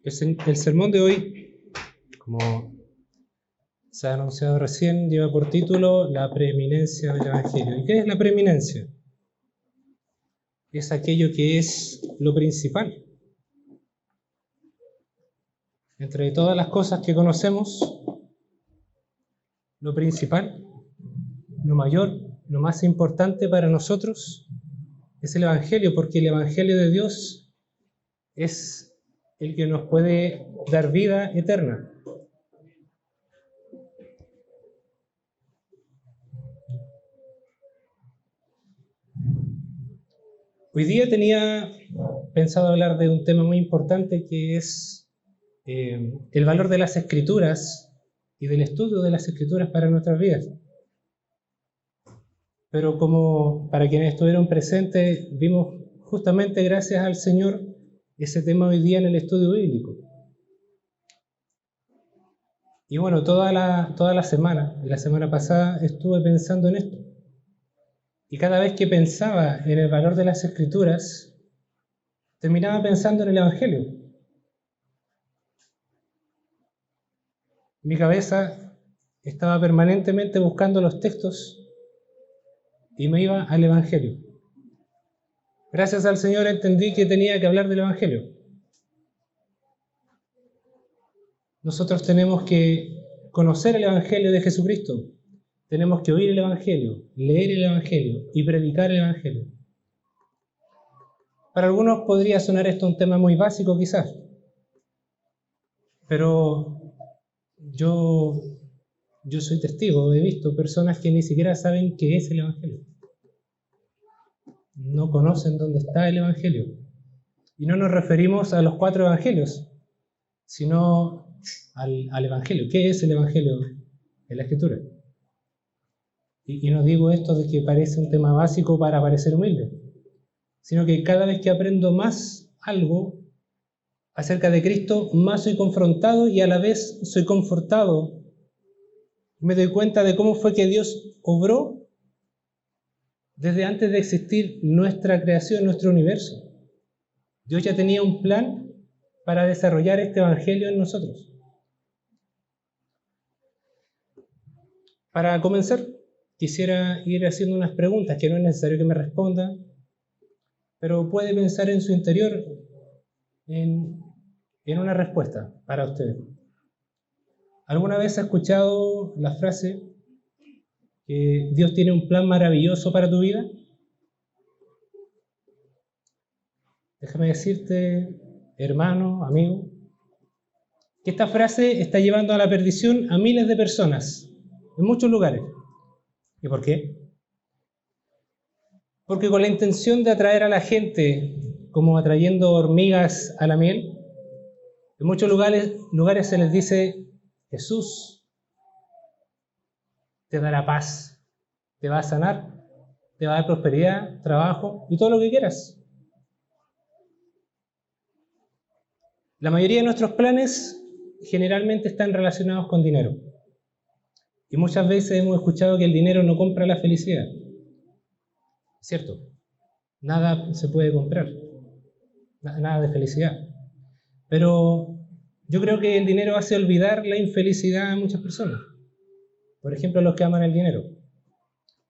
El sermón de hoy, como se ha anunciado recién, lleva por título La preeminencia del Evangelio. ¿Y qué es la preeminencia? Es aquello que es lo principal. Entre todas las cosas que conocemos, lo principal, lo mayor, lo más importante para nosotros es el Evangelio, porque el Evangelio de Dios es el que nos puede dar vida eterna. Hoy día tenía pensado hablar de un tema muy importante que es el valor de las Escrituras y del estudio de las Escrituras para nuestras vidas. Pero como para quienes estuvieron presentes, vimos justamente gracias al Señor ese tema hoy día en el estudio bíblico. Y bueno, toda la semana, y la semana pasada, estuve pensando en esto. Y cada vez que pensaba en el valor de las Escrituras, terminaba pensando en el Evangelio. Mi cabeza estaba permanentemente buscando los textos y me iba al Evangelio. Gracias al Señor entendí que tenía que hablar del Evangelio. Nosotros tenemos que conocer el Evangelio de Jesucristo. Tenemos que oír el Evangelio, leer el Evangelio y predicar el Evangelio. Para algunos podría sonar esto un tema muy básico quizás, pero yo soy testigo, he visto personas que ni siquiera saben qué es el Evangelio. No conocen dónde está el Evangelio. Y no nos referimos a los 4 evangelios, sino al Evangelio. ¿Qué es el Evangelio en la Escritura? Y no digo esto de que parece un tema básico para parecer humilde, sino que cada vez que aprendo más algo acerca de Cristo, más soy confrontado y a la vez soy confortado. Me doy cuenta de cómo fue que Dios obró desde antes de existir nuestra creación, nuestro universo. Dios ya tenía un plan para desarrollar este Evangelio en nosotros. Para comenzar, quisiera ir haciendo unas preguntas que no es necesario que me responda, pero puede pensar en su interior en una respuesta para usted. ¿Alguna vez ha escuchado la frase que Dios tiene un plan maravilloso para tu vida? Déjame decirte, hermano, amigo, que esta frase está llevando a la perdición a miles de personas en muchos lugares. ¿Y por qué? Porque con la intención de atraer a la gente, como atrayendo hormigas a la miel, en muchos lugares se les dice: Jesús te dará paz, te va a sanar, te va a dar prosperidad, trabajo y todo lo que quieras. La mayoría de nuestros planes generalmente están relacionados con dinero. Y muchas veces hemos escuchado que el dinero no compra la felicidad. ¿Cierto? Nada se puede comprar, nada de felicidad. Pero yo creo que el dinero hace olvidar la infelicidad a muchas personas. Por ejemplo, los que aman el dinero.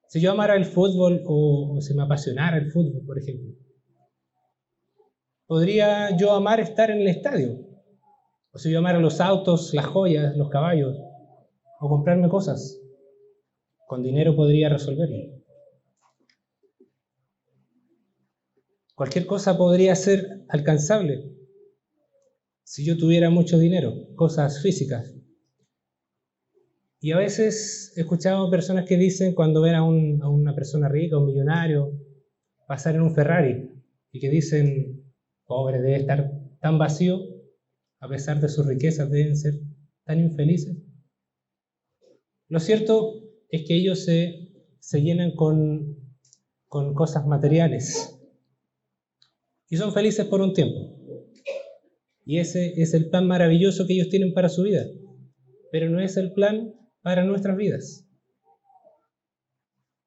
Si yo amara el fútbol o se me apasionara el fútbol, por ejemplo, podría yo amar estar en el estadio. O si yo amara los autos, las joyas, los caballos, o comprarme cosas. Con dinero podría resolverlo. Cualquier cosa podría ser alcanzable si yo tuviera mucho dinero, cosas físicas. Y a veces he escuchado personas que dicen, cuando ven a una persona rica, un millonario, pasar en un Ferrari, y que dicen: pobre, debe estar tan vacío, a pesar de sus riquezas, deben ser tan infelices. Lo cierto es que ellos se llenan con cosas materiales y son felices por un tiempo. Y ese es el plan maravilloso que ellos tienen para su vida, pero no es el plan para nuestras vidas.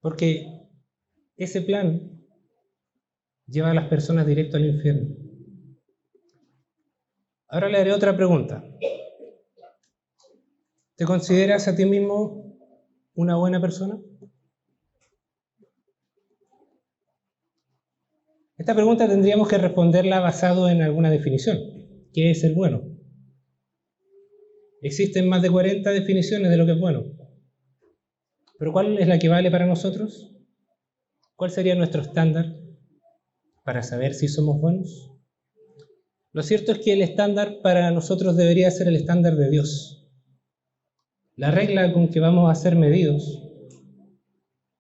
Porque ese plan lleva a las personas directo al infierno. Ahora le haré otra pregunta. ¿Te consideras a ti mismo una buena persona? Esta pregunta tendríamos que responderla basado en alguna definición. ¿Qué es el bueno? Existen más de 40 definiciones de lo que es bueno. ¿Pero cuál es la que vale para nosotros? ¿Cuál sería nuestro estándar para saber si somos buenos? Lo cierto es que el estándar para nosotros debería ser el estándar de Dios. La regla con que vamos a ser medidos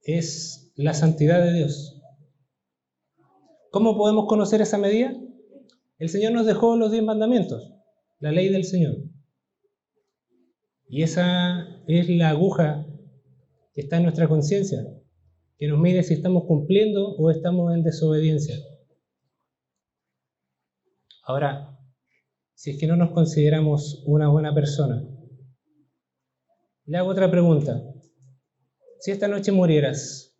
es la santidad de Dios. ¿Cómo podemos conocer esa medida? El Señor nos dejó los 10 mandamientos, la ley del Señor. Y esa es la aguja que está en nuestra conciencia, que nos mide si estamos cumpliendo o estamos en desobediencia. Ahora, si es que no nos consideramos una buena persona, le hago otra pregunta. Si esta noche murieras,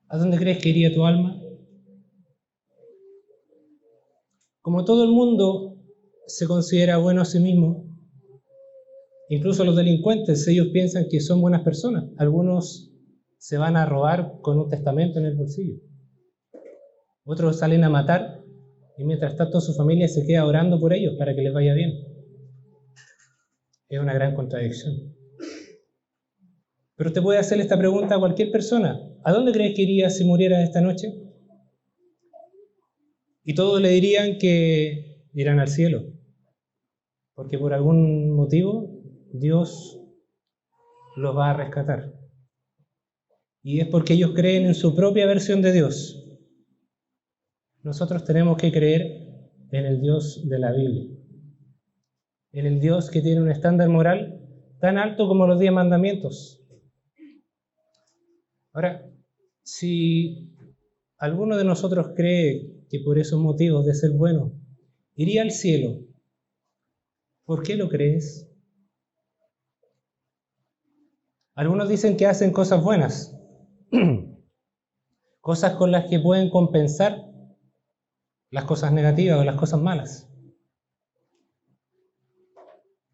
¿a dónde crees que iría tu alma? Como todo el mundo se considera bueno a sí mismo, incluso los delincuentes, ellos piensan que son buenas personas. Algunos se van a robar con un testamento en el bolsillo. Otros salen a matar y mientras tanto su familia se queda orando por ellos para que les vaya bien. Es una gran contradicción. Pero usted puede hacerle esta pregunta a cualquier persona. ¿A dónde crees que irías si murieras esta noche? Y todos le dirían que irán al cielo. Porque por algún motivo Dios los va a rescatar. Y es porque ellos creen en su propia versión de Dios. Nosotros tenemos que creer en el Dios de la Biblia. En el Dios que tiene un estándar moral tan alto como los 10 mandamientos. Ahora, si alguno de nosotros cree que por esos motivos de ser bueno iría al cielo, ¿por qué lo crees? Algunos dicen que hacen cosas buenas, cosas con las que pueden compensar las cosas negativas o las cosas malas.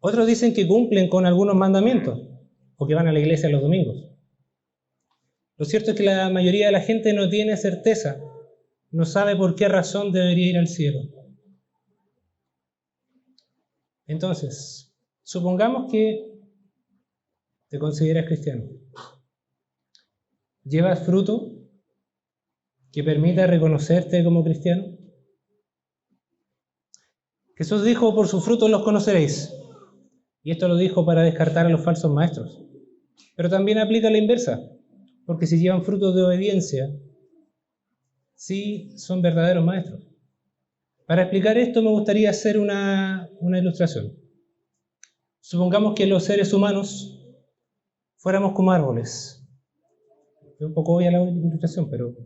Otros dicen que cumplen con algunos mandamientos o que van a la iglesia los domingos. Lo cierto es que la mayoría de la gente no tiene certeza, no sabe por qué razón debería ir al cielo. Entonces, supongamos que te consideras cristiano. ¿Llevas fruto que permita reconocerte como cristiano? Jesús dijo, por sus frutos los conoceréis. Y esto lo dijo para descartar a los falsos maestros. Pero también aplica la inversa, porque si llevan frutos de obediencia, sí son verdaderos maestros. Para explicar esto me gustaría hacer una ilustración. Supongamos que los seres humanos fuéramos como árboles. Es un poco obvia la ilustración, pero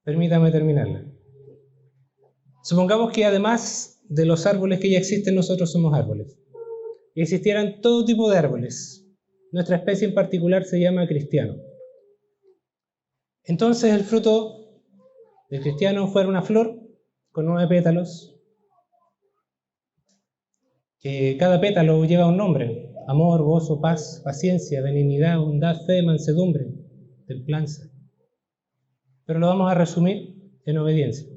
permítame terminarla. Supongamos que además de los árboles que ya existen, nosotros somos árboles. Y existieran todo tipo de árboles. Nuestra especie en particular se llama cristiano. Entonces el fruto del cristiano fuera una flor con 9 pétalos, que cada pétalo lleva un nombre: amor, gozo, paz, paciencia, benignidad, bondad, fe, mansedumbre, templanza. Pero lo vamos a resumir en obediencia.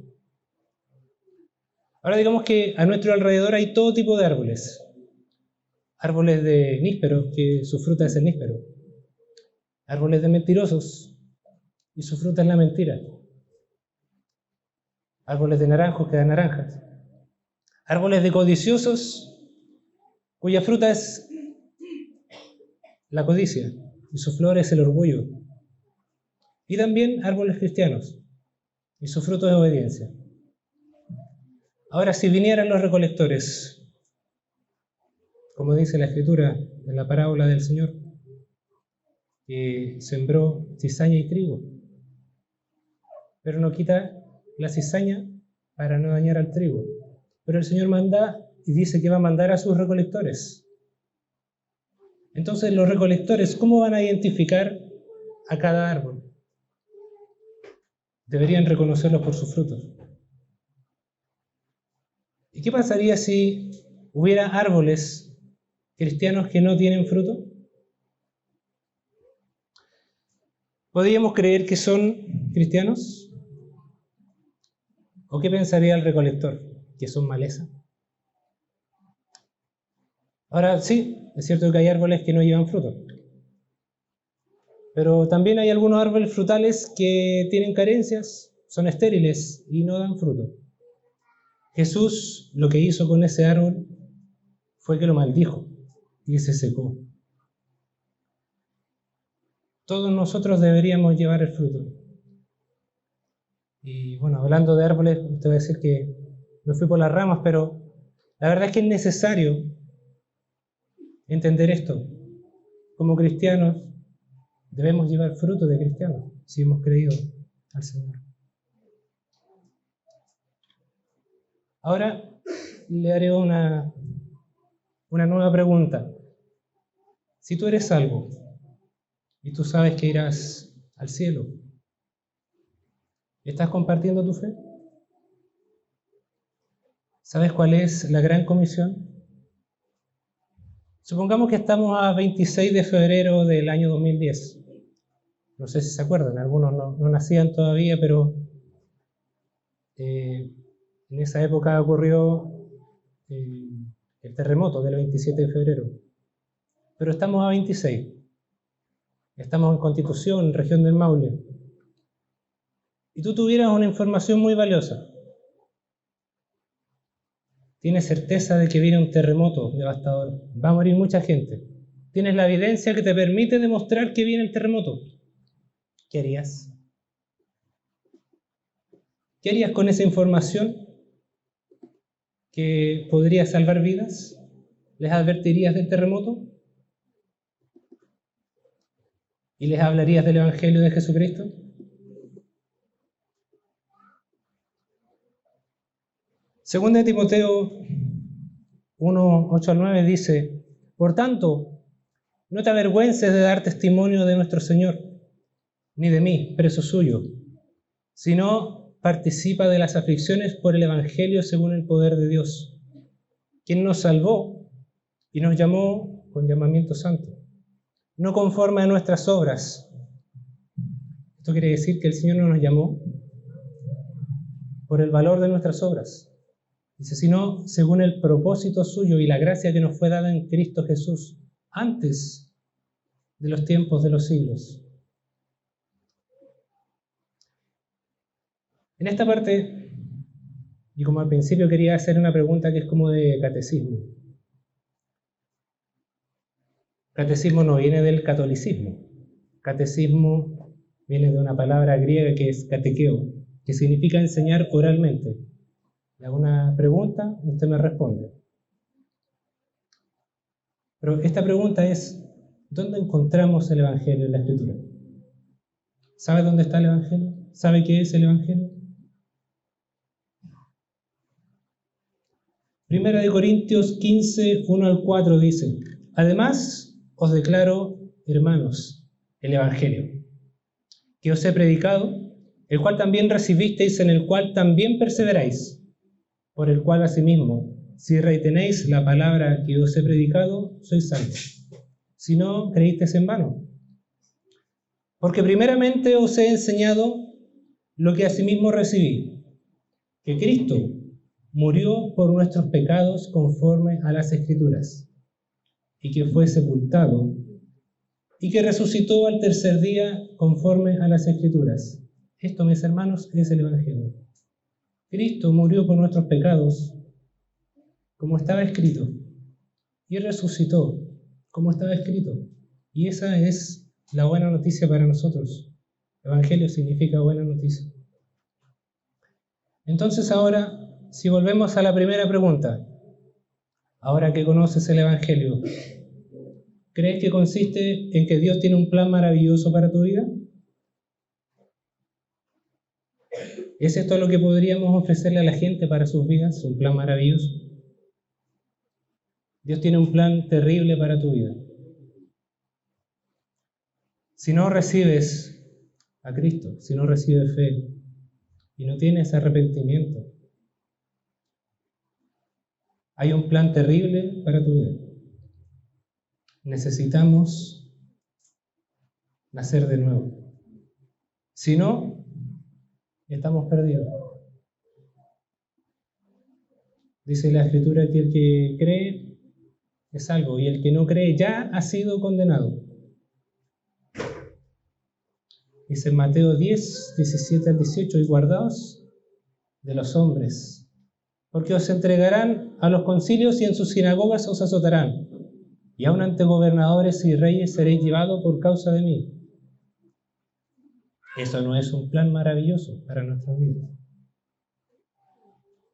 Ahora digamos que a nuestro alrededor hay todo tipo de árboles. Árboles de níspero, que su fruta es el níspero. Árboles de mentirosos, y su fruta es la mentira. Árboles de naranjos que dan naranjas. Árboles de codiciosos, cuya fruta es la codicia, y su flor es el orgullo. Y también árboles cristianos, y su fruto es obediencia. Ahora, si vinieran los recolectores, como dice la Escritura en la parábola del Señor, que sembró cizaña y trigo, pero no quita la cizaña para no dañar al trigo. Pero el Señor manda y dice que va a mandar a sus recolectores. Entonces, los recolectores, ¿cómo van a identificar a cada árbol? Deberían reconocerlos por sus frutos. ¿Y qué pasaría si hubiera árboles cristianos que no tienen fruto? ¿Podríamos creer que son cristianos? ¿O qué pensaría el recolector? ¿Que son maleza? Ahora sí, es cierto que hay árboles que no llevan fruto, pero también hay algunos árboles frutales que tienen carencias, son estériles y no dan fruto. Jesús lo que hizo con ese árbol fue que lo maldijo y se secó. Todos nosotros deberíamos llevar el fruto. Y bueno, hablando de árboles, te voy a decir que me fui por las ramas, pero la verdad es que es necesario entender esto. Como cristianos, debemos llevar fruto de cristianos si hemos creído al Señor. Ahora le haré una nueva pregunta. Si tú eres salvo y tú sabes que irás al cielo, ¿estás compartiendo tu fe? ¿Sabes cuál es la gran comisión? Supongamos que estamos a 26 de febrero del año 2010. No sé si se acuerdan, algunos no nacían todavía, pero en esa época ocurrió el terremoto del 27 de febrero. Pero estamos a 26. Estamos en Constitución, región del Maule. Y tú tuvieras una información muy valiosa. Tienes certeza de que viene un terremoto devastador. Va a morir mucha gente. Tienes la evidencia que te permite demostrar que viene el terremoto. ¿Qué harías? ¿Qué harías con esa información que podría salvar vidas? ¿Les advertirías del terremoto? ¿Y les hablarías del Evangelio de Jesucristo? Segunda de Timoteo 1, 8 al 9 dice: Por tanto, no te avergüences de dar testimonio de nuestro Señor, ni de mí, preso suyo, sino participa de las aflicciones por el Evangelio según el poder de Dios, quien nos salvó y nos llamó con llamamiento santo, no conforme a nuestras obras. Esto quiere decir que el Señor no nos llamó por el valor de nuestras obras. Dice, sino según el propósito suyo y la gracia que nos fue dada en Cristo Jesús antes de los tiempos de los siglos. En esta parte, y como al principio quería hacer una pregunta que es como de catecismo. Catecismo no viene del catolicismo. Catecismo viene de una palabra griega que es catequeo, que significa enseñar oralmente. Le hago una pregunta y usted me responde. Pero esta pregunta es, ¿dónde encontramos el Evangelio en la Escritura? ¿Sabe dónde está el Evangelio? ¿Sabe qué es el Evangelio? Primera de Corintios 15, 1 al 4 dice: Además os declaro, hermanos, el Evangelio, que os he predicado, el cual también recibisteis, en el cual también perseveráis, por el cual asimismo, si retenéis la palabra que os he predicado, sois salvos. Si no, creísteis en vano. Porque primeramente os he enseñado lo que asimismo recibí, que Cristo murió por nuestros pecados conforme a las Escrituras, y que fue sepultado, y que resucitó al tercer día conforme a las Escrituras. Esto, mis hermanos, es el Evangelio. Cristo murió por nuestros pecados, como estaba escrito, y resucitó, como estaba escrito. Y esa es la buena noticia para nosotros. Evangelio significa buena noticia. Entonces ahora, si volvemos a la primera pregunta, ahora que conoces el Evangelio, ¿crees que consiste en que Dios tiene un plan maravilloso para tu vida? ¿Es esto lo que podríamos ofrecerle a la gente para sus vidas? ¿Un plan maravilloso? Dios tiene un plan terrible para tu vida. Si no recibes a Cristo, si no recibes fe y no tienes arrepentimiento, Hay un plan terrible para tu vida. Necesitamos nacer de nuevo. Si no, estamos perdidos. Dice la Escritura que el que cree es salvo y el que no cree ya ha sido condenado. Dice en Mateo 10, 17 al 18, y guardaos de los hombres, porque os entregarán a los concilios y en sus sinagogas os azotarán, y aun ante gobernadores y reyes seréis llevados por causa de mí. Eso no es un plan maravilloso para nuestras vidas.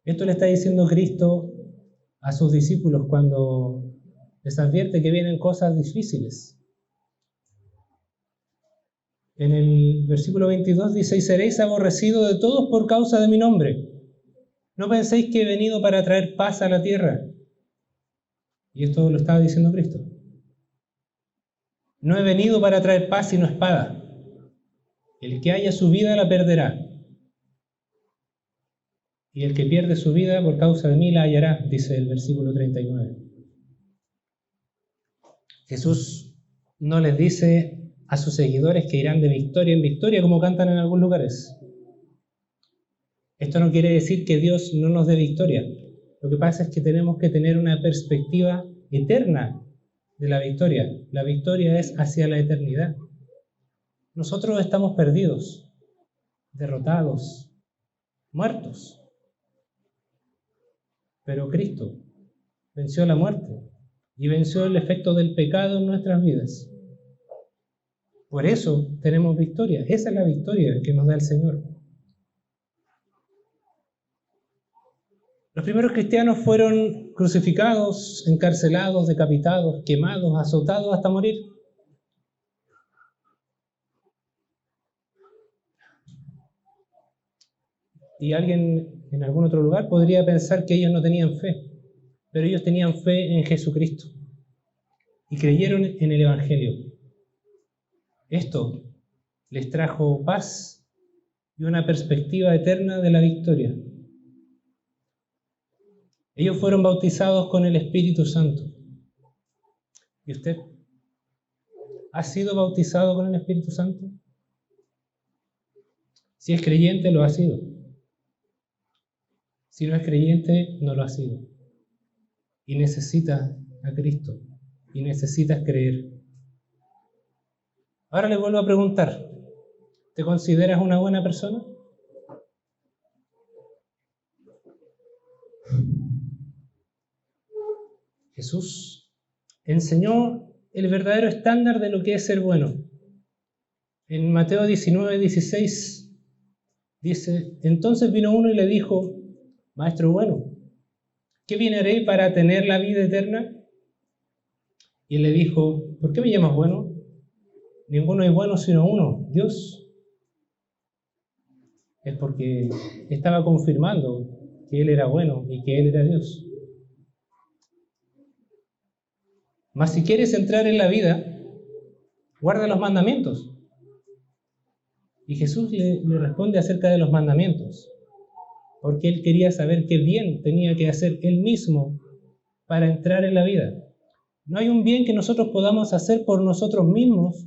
Esto le está diciendo Cristo a sus discípulos cuando les advierte que vienen cosas difíciles. En el versículo 22 dice: y seréis aborrecidos de todos por causa de mi nombre. No penséis que he venido para traer paz a la tierra. Y esto lo estaba diciendo Cristo. No he venido para traer paz sino espada. El que haya su vida la perderá. Y el que pierde su vida por causa de mí la hallará, dice el versículo 39. Jesús no les dice a sus seguidores que irán de victoria en victoria como cantan en algunos lugares. Esto no quiere decir que Dios no nos dé victoria. Lo que pasa es que tenemos que tener una perspectiva eterna de la victoria. La victoria es hacia la eternidad. Nosotros estamos perdidos, derrotados, muertos. Pero Cristo venció la muerte y venció el efecto del pecado en nuestras vidas. Por eso tenemos victoria. Esa es la victoria que nos da el Señor. Los primeros cristianos fueron crucificados, encarcelados, decapitados, quemados, azotados hasta morir. Y alguien en algún otro lugar podría pensar que ellos no tenían fe, pero ellos tenían fe en Jesucristo y creyeron en el Evangelio. Esto les trajo paz y una perspectiva eterna de la victoria. Ellos fueron bautizados con el Espíritu Santo. ¿Y usted ha sido bautizado con el Espíritu Santo? Si es creyente, lo ha sido. Si no es creyente, no lo ha sido. Y necesitas a Cristo. Y necesitas creer. Ahora le vuelvo a preguntar, ¿te consideras una buena persona? Jesús enseñó el verdadero estándar de lo que es ser bueno. En Mateo 19, 16 dice: entonces vino uno y le dijo: Maestro bueno, ¿qué bien haré para tener la vida eterna? Y él le dijo: ¿por qué me llamas bueno? Ninguno es bueno sino uno, Dios. Es porque estaba confirmando que Él era bueno y que Él era Dios. Mas si quieres entrar en la vida, guarda los mandamientos. Y Jesús le responde acerca de los mandamientos, porque Él quería saber qué bien tenía que hacer Él mismo para entrar en la vida. No hay un bien que nosotros podamos hacer por nosotros mismos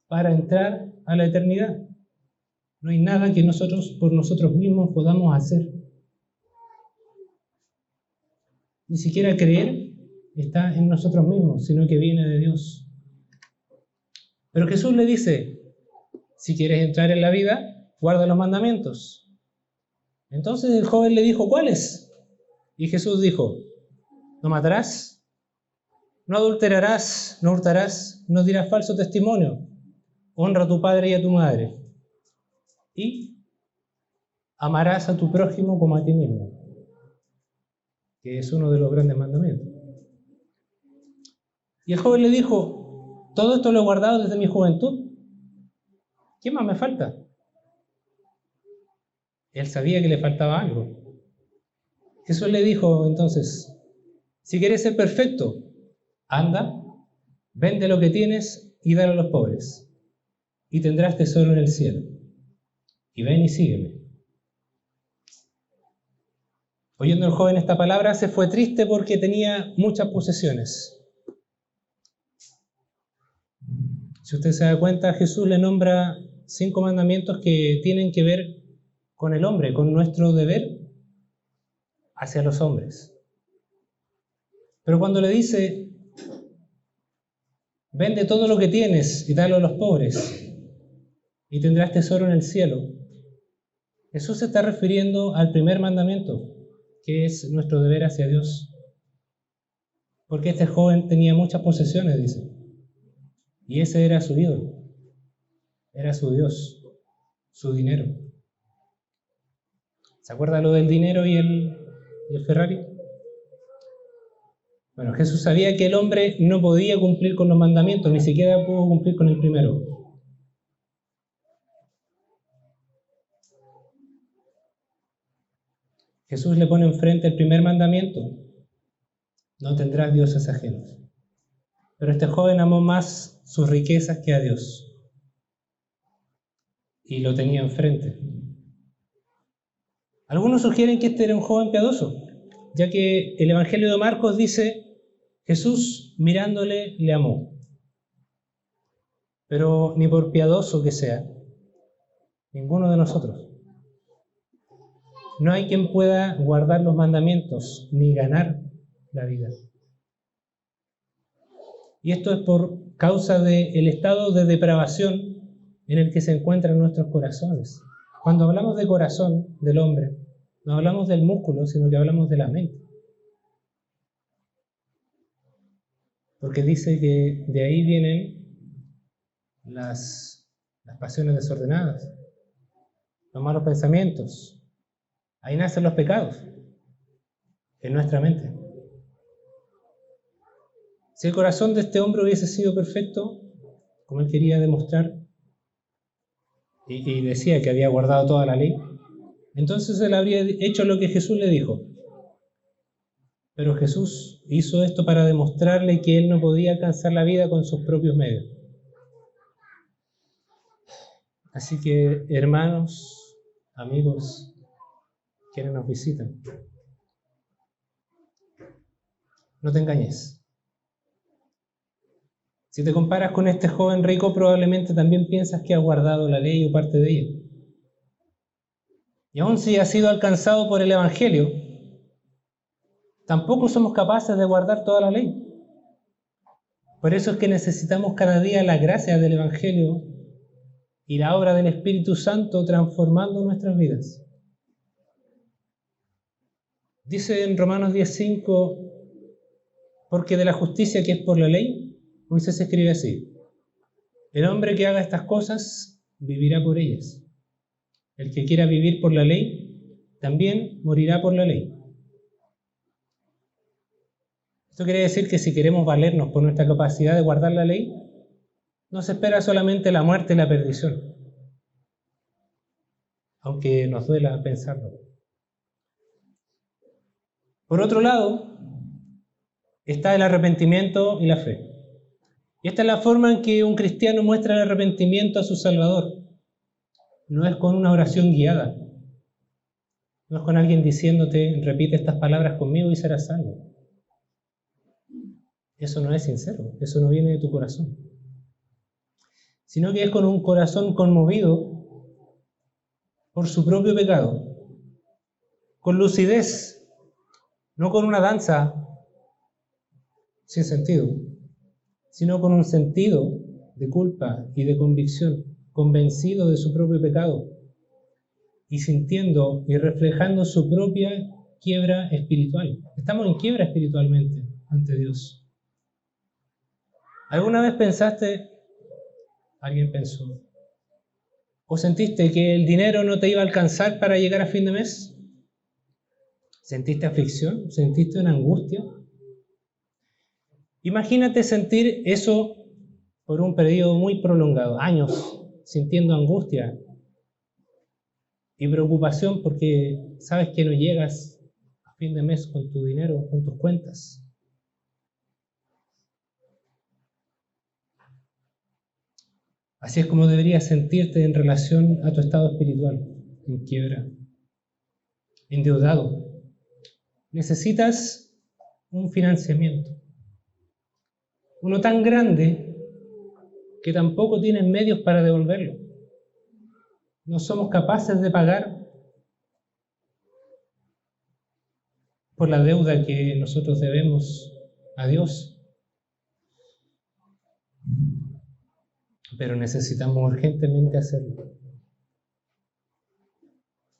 para entrar a la eternidad. No hay nada que nosotros por nosotros mismos podamos hacer. Ni siquiera creer está en nosotros mismos, sino que viene de Dios. Pero Jesús le dice: si quieres entrar en la vida, guarda los mandamientos. Entonces el joven le dijo: ¿cuáles? Y Jesús dijo: no matarás, no adulterarás, no hurtarás, no dirás falso testimonio, honra a tu padre y a tu madre, y amarás a tu prójimo como a ti mismo, que es uno de los grandes mandamientos. Y el joven le dijo: todo esto lo he guardado desde mi juventud, ¿qué más me falta? Él sabía que le faltaba algo. Jesús le dijo entonces: si quieres ser perfecto, anda, vende lo que tienes y dalo a los pobres, y tendrás tesoro en el cielo. Y ven y sígueme. Oyendo el joven esta palabra, se fue triste porque tenía muchas posesiones. Si usted se da cuenta, Jesús le nombra 5 mandamientos que tienen que ver con el hombre, con nuestro deber hacia los hombres. Pero cuando le dice, vende todo lo que tienes y dalo a los pobres, y tendrás tesoro en el cielo, Jesús se está refiriendo al primer mandamiento, que es nuestro deber hacia Dios. Porque este joven tenía muchas posesiones, dice, y ese era su ídolo, era su Dios, su dinero. ¿Se acuerda lo del dinero y el Ferrari? Bueno, Jesús sabía que el hombre no podía cumplir con los mandamientos, ni siquiera pudo cumplir con el primero. Jesús le pone enfrente el primer mandamiento: no tendrás dioses ajenos. Pero este joven amó más sus riquezas que a Dios, y lo tenía enfrente. Algunos sugieren que este era un joven piadoso, ya que el Evangelio de Marcos dice: Jesús, mirándole, le amó. Pero ni por piadoso que sea, ninguno de nosotros. No hay quien pueda guardar los mandamientos ni ganar la vida. Y esto es por causa del estado de depravación en el que se encuentran nuestros corazones. Cuando hablamos de corazón del hombre, no hablamos del músculo, sino que hablamos de la mente. Porque dice que de ahí vienen las pasiones desordenadas, los malos pensamientos. Ahí nacen los pecados, en nuestra mente. Si el corazón de este hombre hubiese sido perfecto, como él quería demostrar, y decía que había guardado toda la ley, entonces él habría hecho lo que Jesús le dijo. Pero Jesús hizo esto para demostrarle que él no podía alcanzar la vida con sus propios medios. Así que, hermanos, amigos, quienes nos visitan, no te engañes. Si te comparas con este joven rico, probablemente también piensas que ha guardado la ley o parte de ella. Y aun si has sido alcanzado por el Evangelio, tampoco somos capaces de guardar toda la ley. Por eso es que necesitamos cada día la gracia del Evangelio y la obra del Espíritu Santo transformando nuestras vidas. Dice en Romanos 10:5, porque de la justicia que es por la ley, Moisés escribe así: el hombre que haga estas cosas vivirá por ellas. El que quiera vivir por la ley, también morirá por la ley. Esto quiere decir que si queremos valernos por nuestra capacidad de guardar la ley, no se espera solamente la muerte y la perdición, aunque nos duela pensarlo. Por otro lado, está el arrepentimiento y la fe. Y esta es la forma en que un cristiano muestra el arrepentimiento a su Salvador. No es con una oración guiada. No es con alguien diciéndote, repite estas palabras conmigo y serás salvo. Eso no es sincero, eso no viene de tu corazón. Sino que es con un corazón conmovido por su propio pecado, con lucidez, no con una danza sin sentido, sino con un sentido de culpa y de convicción, convencido de su propio pecado y sintiendo y reflejando su propia quiebra espiritual. Estamos en quiebra espiritualmente ante Dios. ¿Alguna vez alguien pensó, o sentiste que el dinero no te iba a alcanzar para llegar a fin de mes? ¿Sentiste aflicción? ¿Sentiste una angustia? Imagínate sentir eso por un periodo muy prolongado, años, sintiendo angustia y preocupación porque sabes que no llegas a fin de mes con tu dinero, con tus cuentas. Así es como deberías sentirte en relación a tu estado espiritual, en quiebra, endeudado, necesitas un financiamiento. Uno tan grande que tampoco tienes medios para devolverlo. No somos capaces de pagar por la deuda que nosotros debemos a Dios. Pero necesitamos urgentemente hacerlo.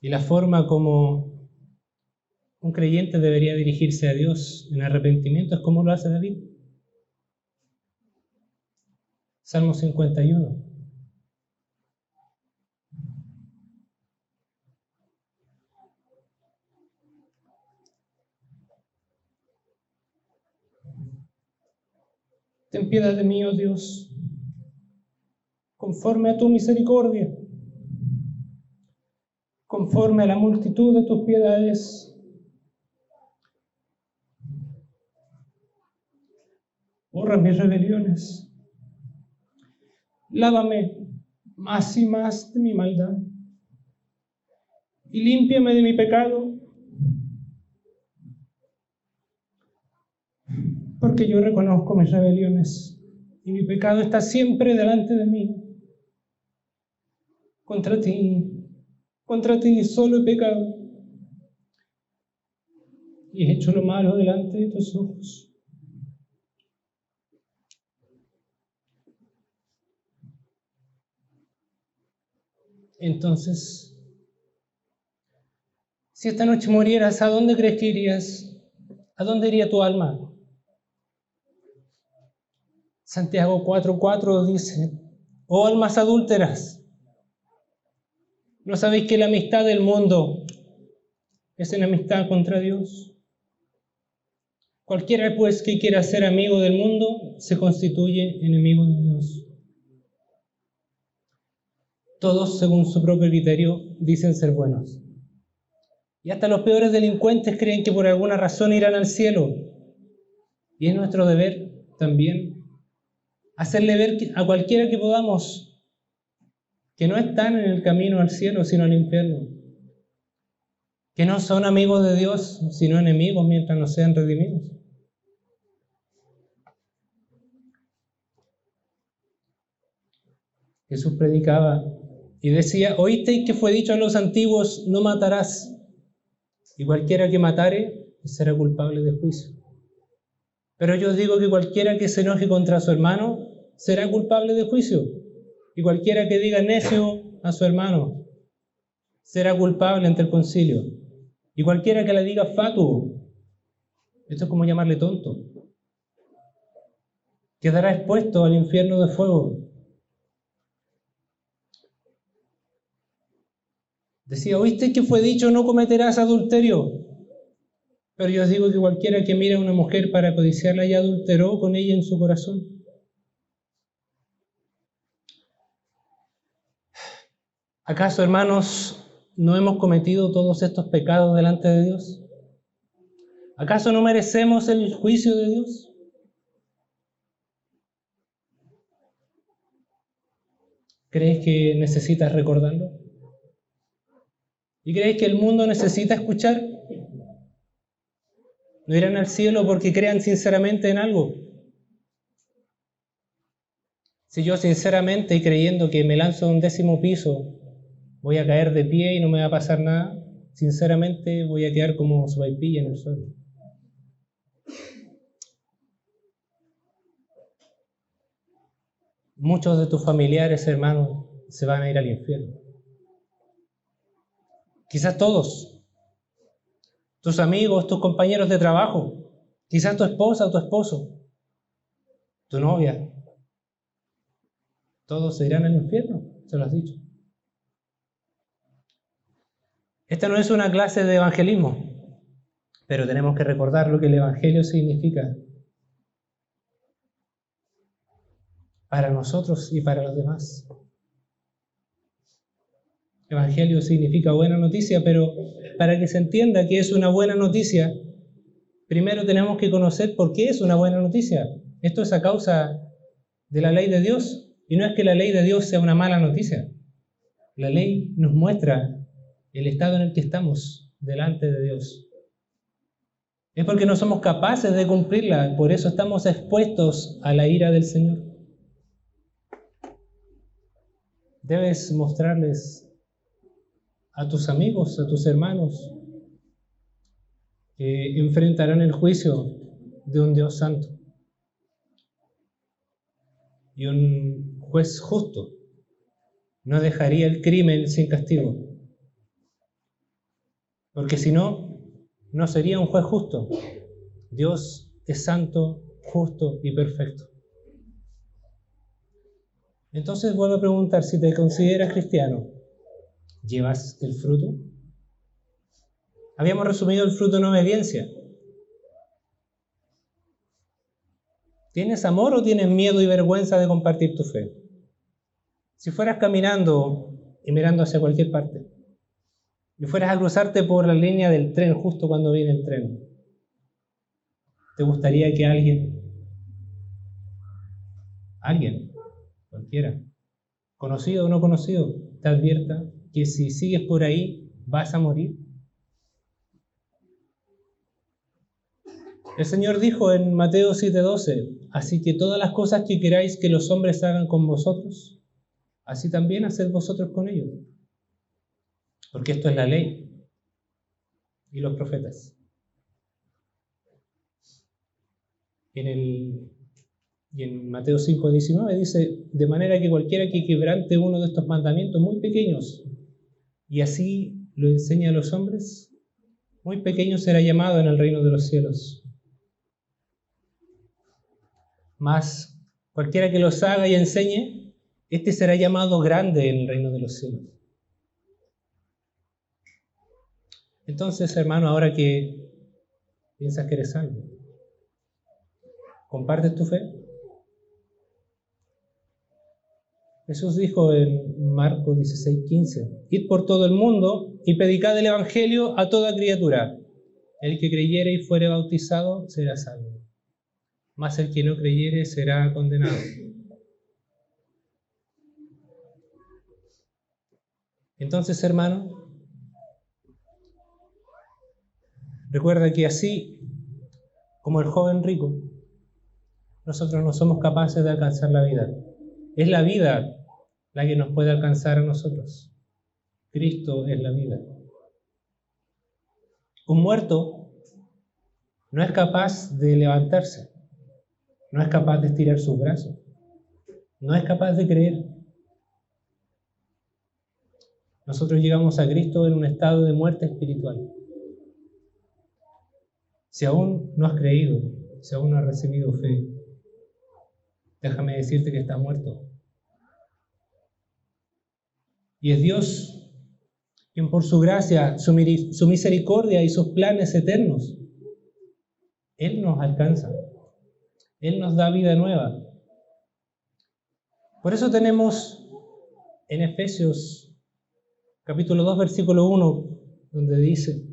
Y la forma como un creyente debería dirigirse a Dios en arrepentimiento es como lo hace David. Salmo 51. Ten piedad de mí, oh Dios, conforme a tu misericordia, conforme a la multitud de tus piedades. Borra mis rebeliones. Lávame más y más de mi maldad y límpiame de mi pecado, porque yo reconozco mis rebeliones y mi pecado está siempre delante de mí. Contra ti solo he pecado y he hecho lo malo delante de tus ojos. Entonces, si esta noche murieras, ¿a dónde crees que irías? ¿A dónde iría tu alma? Santiago 4:4 dice: oh almas adúlteras, ¿no sabéis que la amistad del mundo es enemistad contra Dios? Cualquiera pues que quiera ser amigo del mundo se constituye enemigo de Dios. Todos, según su propio criterio, dicen ser buenos. Y hasta los peores delincuentes creen que por alguna razón irán al cielo. Y es nuestro deber también hacerle ver a cualquiera que podamos que no están en el camino al cielo, sino al infierno. Que no son amigos de Dios, sino enemigos mientras no sean redimidos. Jesús predicaba y decía: oísteis que fue dicho a los antiguos, no matarás, y cualquiera que matare será culpable de juicio. Pero yo os digo que cualquiera que se enoje contra su hermano será culpable de juicio, y cualquiera que diga necio a su hermano será culpable ante el concilio, y cualquiera que le diga fatuo, esto es como llamarle tonto, quedará expuesto al infierno de fuego. Decía: oíste que fue dicho, no cometerás adulterio. Pero yo os digo que cualquiera que mire a una mujer para codiciarla ya adulteró con ella en su corazón. ¿Acaso, hermanos, no hemos cometido todos estos pecados delante de Dios? ¿Acaso no merecemos el juicio de Dios? ¿Crees que necesitas recordarlo? ¿Y crees que el mundo necesita escuchar? ¿No irán al cielo porque crean sinceramente en algo? Si yo sinceramente y creyendo que me lanzo de un 10º piso voy a caer de pie y no me va a pasar nada, sinceramente voy a quedar como sopaipilla en el suelo. Muchos de tus familiares, hermanos, se van a ir al infierno. Quizás todos. Tus amigos, tus compañeros de trabajo, quizás tu esposa o tu esposo, tu novia. Todos se irán al infierno, se lo has dicho. Esta no es una clase de evangelismo, pero tenemos que recordar lo que el evangelio significa para nosotros y para los demás. Evangelio significa buena noticia, pero para que se entienda que es una buena noticia, primero tenemos que conocer por qué es una buena noticia. Esto es a causa de la ley de Dios, y no es que la ley de Dios sea una mala noticia. La ley nos muestra el estado en el que estamos delante de Dios. Es porque no somos capaces de cumplirla, por eso estamos expuestos a la ira del Señor. Debes mostrarles a tus amigos, a tus hermanos, que enfrentarán el juicio de un Dios santo y un juez justo. No dejaría el crimen sin castigo, porque si no, no sería un juez justo. Dios es santo, justo y perfecto. Entonces vuelvo a preguntar, si te consideras cristiano, ¿llevas el fruto? Habíamos resumido el fruto en obediencia. ¿Tienes amor o tienes miedo y vergüenza de compartir tu fe? Si fueras caminando y mirando hacia cualquier parte, y fueras a cruzarte por la línea del tren justo cuando viene el tren, ¿te gustaría que alguien, cualquiera, conocido o no conocido, te advierta que si sigues por ahí vas a morir? El Señor dijo en Mateo 7:12, así que todas las cosas que queráis que los hombres hagan con vosotros, así también haced vosotros con ellos. Porque esto es la ley y los profetas. Y en Mateo 5:19 dice, de manera que cualquiera que quebrante uno de estos mandamientos muy pequeños, y así lo enseña a los hombres, muy pequeño será llamado en el reino de los cielos. Mas cualquiera que los haga y enseñe, este será llamado grande en el reino de los cielos. Entonces, hermano, ahora que piensas que eres salvo, ¿compartes tu fe? Jesús dijo en Marcos 16:15, id por todo el mundo y predicad el evangelio a toda criatura. El que creyere y fuere bautizado será salvo, mas el que no creyere será condenado. Entonces, hermano, recuerda que así como el joven rico, nosotros no somos capaces de alcanzar la vida. Es la vida la que nos puede alcanzar a nosotros. Cristo es la vida. Un muerto no es capaz de levantarse, no es capaz de estirar sus brazos, no es capaz de creer. Nosotros llegamos a Cristo en un estado de muerte espiritual. Si aún no has creído, si aún no has recibido fe, déjame decirte que estás muerto. Y es Dios quien por su gracia, su misericordia y sus planes eternos, Él nos alcanza. Él nos da vida nueva. Por eso tenemos en Efesios capítulo 2, versículo 1, donde dice,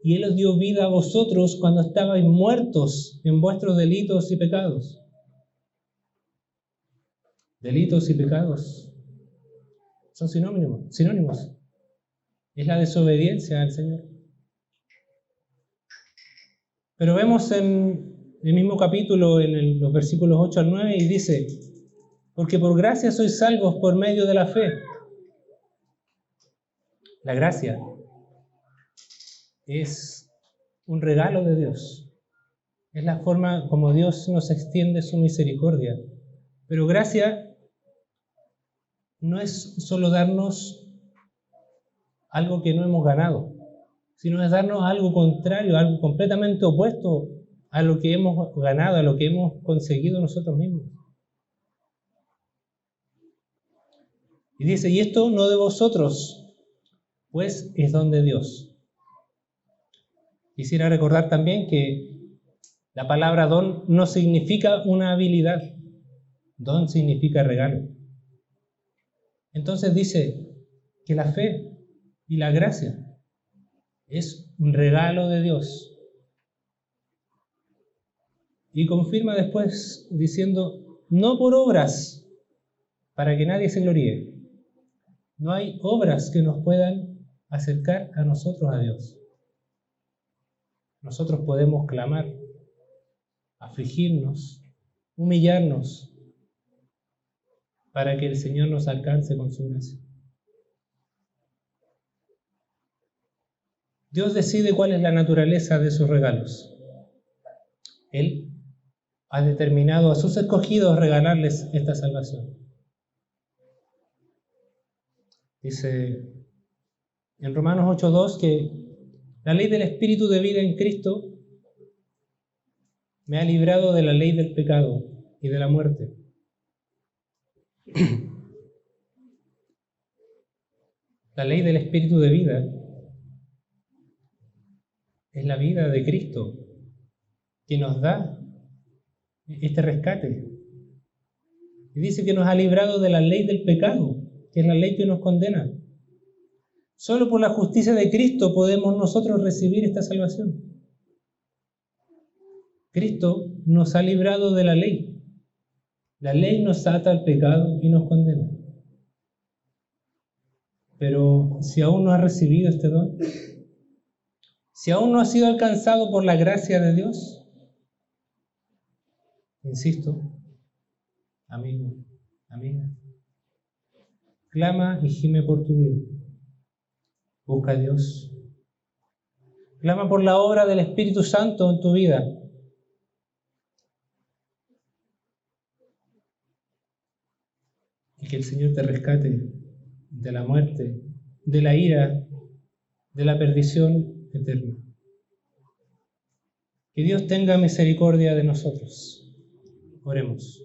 y Él os dio vida a vosotros cuando estabais muertos en vuestros delitos y pecados. Delitos y pecados son sinónimos. Es la desobediencia al Señor. Pero vemos en el mismo capítulo, en los versículos 8 al 9, y dice, porque por gracia sois salvos por medio de la fe. La gracia es un regalo de Dios. Es la forma como Dios nos extiende su misericordia. Pero gracia no es solo darnos algo que no hemos ganado, sino es darnos algo contrario, algo completamente opuesto a lo que hemos ganado, a lo que hemos conseguido nosotros mismos. Y dice, y esto no de vosotros, pues es don de Dios. Quisiera recordar también que la palabra don no significa una habilidad, don significa regalo. Entonces dice que la fe y la gracia es un regalo de Dios. Y confirma después diciendo, no por obras, para que nadie se gloríe. No hay obras que nos puedan acercar a nosotros a Dios. nosotros podemos clamar, afligirnos, humillarnos, para que el Señor nos alcance con su gracia. Dios decide cuál es la naturaleza de sus regalos. Él ha determinado a sus escogidos regalarles esta salvación. Dice en Romanos 8:2 que la ley del Espíritu de vida en Cristo me ha librado de la ley del pecado y de la muerte. La ley del Espíritu de vida es la vida de Cristo que nos da este rescate. Y dice que nos ha librado de la ley del pecado, que es la ley que nos condena. Solo por la justicia de Cristo podemos nosotros recibir esta salvación. Cristo nos ha librado de la ley. La ley nos ata al pecado y nos condena. Pero si aún no has recibido este don, si aún no has sido alcanzado por la gracia de Dios, insisto, amigo, amiga, clama y gime por tu vida. Busca a Dios. Clama por la obra del Espíritu Santo en tu vida. Y que el Señor te rescate de la muerte, de la ira, de la perdición eterna. Que Dios tenga misericordia de nosotros. Oremos.